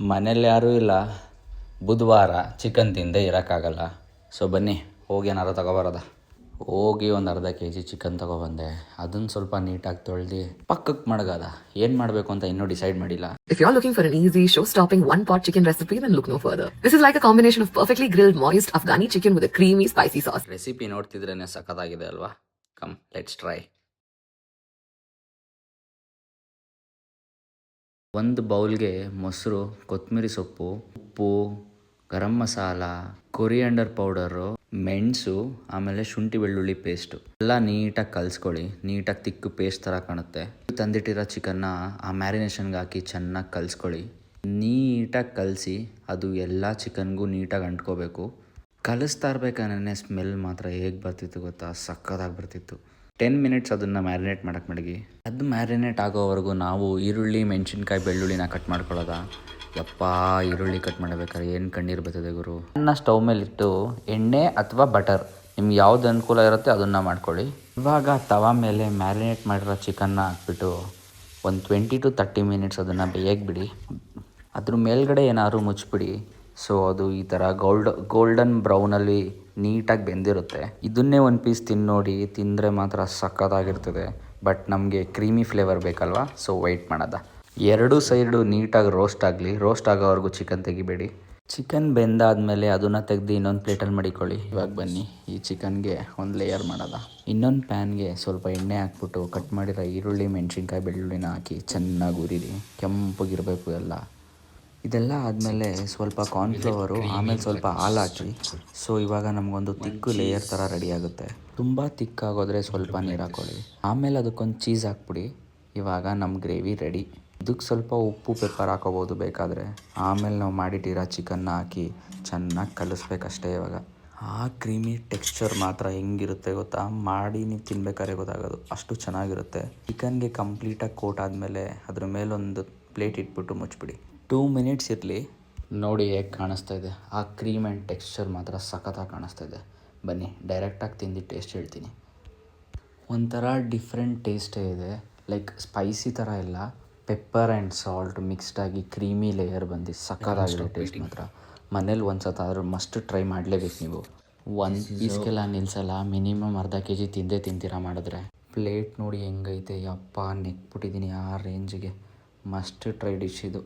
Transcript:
ಮನೇಲಿ ಯಾರೂ ಇಲ್ಲ, ಬುಧವಾರ ಚಿಕನ್ ತಿಂದೇ ಇರೋಕ್ಕಾಗಲ್ಲ. ಸೊ ಬನ್ನಿ ಹೋಗಿ ಏನಾರು ತಗೊಬರೋದ. ಹೋಗಿ ಒಂದು ಅರ್ಧ kg ಚಿಕನ್ ತೊಗೊಬಂದೆ. ಅದನ್ನು ಸ್ವಲ್ಪ ನೀಟಾಗಿ ತೊಳೆದು ಪಕ್ಕಕ್ಕೆ ಮಡಗದ. ಏನು ಮಾಡಬೇಕು ಅಂತ ಇನ್ನೂ ಡಿಸೈಡ್ ಮಾಡಿಲ್ಲ. If you're looking for an easy, show-stopping one-pot chicken recipe, then look no further. This is like a combination of perfectly grilled, moist Afghani chicken with a creamy, spicy sauce. Recipe ನೋಡ್ತಿದ್ರೇ ಸಖತ್ತಾಗಿದೆ ಅಲ್ವಾ? Come let's try. ಒಂದು ಬೌಲ್ಗೆ ಮೊಸರು, ಕೊತ್ತಂಬರಿ ಸೊಪ್ಪು, ಉಪ್ಪು, garam masala, coriander powder, ಮೆಣಸು, ಆಮೇಲೆ ಶುಂಠಿ ಬೆಳ್ಳುಳ್ಳಿ ಪೇಸ್ಟು ಎಲ್ಲ ನೀಟಾಗಿ ಕಲಿಸ್ಕೊಳ್ಳಿ. ನೀಟಾಗಿ ತಿಕ್ಕು ಪೇಸ್ಟ್ ಥರ ಕಾಣುತ್ತೆ. ತಂದಿಟ್ಟಿರೋ ಚಿಕನ್ನ ಆ ಮ್ಯಾರಿನೇಷನ್ಗೆ ಹಾಕಿ ಚೆನ್ನಾಗಿ ಕಲಿಸ್ಕೊಳ್ಳಿ. ನೀಟಾಗಿ ಕಲಸಿ ಅದು ಎಲ್ಲ ಚಿಕನ್ಗೂ ನೀಟಾಗಿ ಅಂಟ್ಕೋಬೇಕು. ಕಲಿಸ್ತಾ ಇರ್ಬೇಕಾದ್ರೆ ಸ್ಮೆಲ್ ಮಾತ್ರ ಹೇಗೆ ಬರ್ತಿತ್ತು ಗೊತ್ತಾ? ಸಕ್ಕತ್ತಾಗಿ ಬರ್ತಿತ್ತು. 10 ಮಿನಿಟ್ಸ್ ಅದನ್ನು ಮ್ಯಾರಿನೇಟ್ ಮಾಡೋಕ್ಕೆ ಮಡಗಿ. ಅದು ಮ್ಯಾರಿನೇಟ್ ಆಗೋವರೆಗೂ ನಾವು ಈರುಳ್ಳಿ, ಮೆಣಸಿನ್ಕಾಯಿ, ಬೆಳ್ಳುಳ್ಳಿನ ಕಟ್ ಮಾಡ್ಕೊಳ್ಳೋದ. ಯಪ್ಪ, ಈರುಳ್ಳಿ ಕಟ್ ಮಾಡಬೇಕಾದ್ರೆ ಏನು ಕಣ್ಣೀರು ಬರ್ತದೆ ಗುರು. ಅನ್ನ ಸ್ಟವ್ ಮೇಲಿಟ್ಟು ಎಣ್ಣೆ ಅಥವಾ ಬಟರ್ ನಿಮ್ಗೆ ಯಾವ್ದು ಅನುಕೂಲ ಇರುತ್ತೆ ಅದನ್ನು ಮಾಡ್ಕೊಳ್ಳಿ. ಇವಾಗ ತವಾ ಮೇಲೆ ಮ್ಯಾರಿನೇಟ್ ಮಾಡಿರೋ ಚಿಕನ್ನ ಹಾಕ್ಬಿಟ್ಟು ಒಂದು 20 to 30 ಮಿನಿಟ್ಸ್ ಅದನ್ನು ಬೇಯಕ್ಕೆ ಬಿಡಿ. ಅದ್ರ ಮೇಲ್ಗಡೆ ಏನಾದ್ರು ಮುಚ್ಚಿಬಿಡಿ. ಸೊ ಅದು ಈ ಥರ ಗೋಲ್ಡನ್ ಬ್ರೌನಲ್ಲಿ ನೀಟಾಗಿ ಬೆಂದಿರುತ್ತೆ. ಇದನ್ನೇ ಒಂದು ಪೀಸ್ ತಿನ್ನೋಡಿ. ತಿಂದರೆ ಮಾತ್ರ ಸಕ್ಕತ್ತಾಗಿರ್ತದೆ. ಬಟ್ ನಮಗೆ ಕ್ರೀಮಿ ಫ್ಲೇವರ್ ಬೇಕಲ್ವಾ? ಸೊ ವೆಯ್ಟ್ ಮಾಡೋದ. ಎರಡೂ ಸೈಡು ನೀಟಾಗಿ ರೋಸ್ಟ್ ಆಗಲಿ. ರೋಸ್ಟ್ ಆಗೋವರೆಗೂ ಚಿಕನ್ ತೆಗಿಬೇಡಿ. ಚಿಕನ್ ಬೆಂದಾದಮೇಲೆ ಅದನ್ನು ತೆಗೆದು ಇನ್ನೊಂದು ಪ್ಲೇಟಲ್ಲಿ ಮಡಿಕೊಳ್ಳಿ. ಇವಾಗ ಬನ್ನಿ ಈ ಚಿಕನ್ಗೆ ಒಂದು ಲೇಯರ್ ಮಾಡೋದ. ಇನ್ನೊಂದು ಪ್ಯಾನ್ಗೆ ಸ್ವಲ್ಪ ಎಣ್ಣೆ ಹಾಕ್ಬಿಟ್ಟು ಕಟ್ ಮಾಡಿರೋ ಈರುಳ್ಳಿ, ಮೆಣಸಿನ್ಕಾಯಿ, ಬೆಳ್ಳುಳ್ಳಿನ ಹಾಕಿ ಚೆನ್ನಾಗಿ ಉರಿರಿ. ಕೆಂಪಗಿರಬೇಕು ಎಲ್ಲ. ಇದೆಲ್ಲ ಆದಮೇಲೆ ಸ್ವಲ್ಪ ಕಾರ್ನ್ಫ್ಲವರು, ಆಮೇಲೆ ಸ್ವಲ್ಪ ಹಾಲು ಹಾಕಿ. ಸೊ ಇವಾಗ ನಮಗೊಂದು ತಿಕ್ಕು ಲೇಯರ್ ಥರ ರೆಡಿ ಆಗುತ್ತೆ. ತುಂಬ ತಿಕ್ಕಾಗೋದ್ರೆ ಸ್ವಲ್ಪ ನೀರು ಹಾಕ್ಕೊಳ್ಳಿ. ಆಮೇಲೆ ಅದಕ್ಕೊಂದು ಚೀಸ್ ಹಾಕ್ಬಿಡಿ. ಇವಾಗ ನಮ್ಮ ಗ್ರೇವಿ ರೆಡಿ. ಇದಕ್ಕೆ ಸ್ವಲ್ಪ ಉಪ್ಪು, ಪೆಪ್ಪರ್ ಹಾಕೋಬೋದು ಬೇಕಾದರೆ. ಆಮೇಲೆ ನಾವು ಮಾಡಿಟ್ಟಿರೋ ಚಿಕನ್ನ ಹಾಕಿ ಚೆನ್ನಾಗಿ ಕಲಿಸ್ಬೇಕಷ್ಟೇ. ಇವಾಗ ಆ ಕ್ರೀಮಿ ಟೆಕ್ಸ್ಚರ್ ಮಾತ್ರ ಹೆಂಗಿರುತ್ತೆ ಗೊತ್ತಾ? ಮಾಡಿ ನೀವು ತಿನ್ಬೇಕಾದ್ರೆ ಗೊತ್ತಾಗೋದು. ಅಷ್ಟು ಚೆನ್ನಾಗಿರುತ್ತೆ. ಚಿಕನ್ಗೆ ಕಂಪ್ಲೀಟಾಗಿ ಕೋಟ್ ಆದಮೇಲೆ ಅದ್ರ ಮೇಲೊಂದು ಪ್ಲೇಟ್ ಇಟ್ಬಿಟ್ಟು ಮುಚ್ಚಿಬಿಡಿ. 2 ಮಿನಿಟ್ಸ್ ಇರಲಿ. ನೋಡಿ ಹೇಗೆ ಕಾಣಿಸ್ತಾ ಇದೆ. ಆ ಕ್ರೀಮ್ ಆ್ಯಂಡ್ ಟೆಕ್ಸ್ಚರ್ ಮಾತ್ರ ಸಖತ್ತಾಗಿ ಕಾಣಿಸ್ತಾ ಇದೆ. ಬನ್ನಿ ಡೈರೆಕ್ಟಾಗಿ ತಿಂದು ಟೇಸ್ಟ್ ಹೇಳ್ತೀನಿ. ಒಂಥರ ಡಿಫ್ರೆಂಟ್ ಟೇಸ್ಟೇ ಇದೆ. ಲೈಕ್ ಸ್ಪೈಸಿ ಥರ ಇಲ್ಲ, ಪೆಪ್ಪರ್ ಆ್ಯಂಡ್ ಸಾಲ್ಟ್ ಮಿಕ್ಸ್ಡಾಗಿ ಕ್ರೀಮಿ ಲೇಯರ್ ಬಂದು ಸಖತ್ತಾಗಿದೆ ಟೇಸ್ಟ್ ಮಾತ್ರ. ಮನೇಲಿ ಒಂದು ಸತ ಆದರೂ ಮಸ್ಟ್ ಟ್ರೈ ಮಾಡಲೇಬೇಕು ನೀವು. ಒಂದು ಪೀಸ್ಗೆಲ್ಲ ನಿಲ್ಲಿಸಲ್ಲ, ಮಿನಿಮಮ್ ಅರ್ಧ kg ತಿಂದೇ ತಿಂತೀರಾ ಮಾಡಿದ್ರೆ. ಪ್ಲೇಟ್ ನೋಡಿ ಹೆಂಗೈತೆ. ಯಪ್ಪ, ನೆಕ್ಬಿಟ್ಟಿದ್ದೀನಿ ಆ ರೇಂಜಿಗೆ. ಮಸ್ಟ್ ಟ್ರೈ ಡಿಶ್ ಇದು.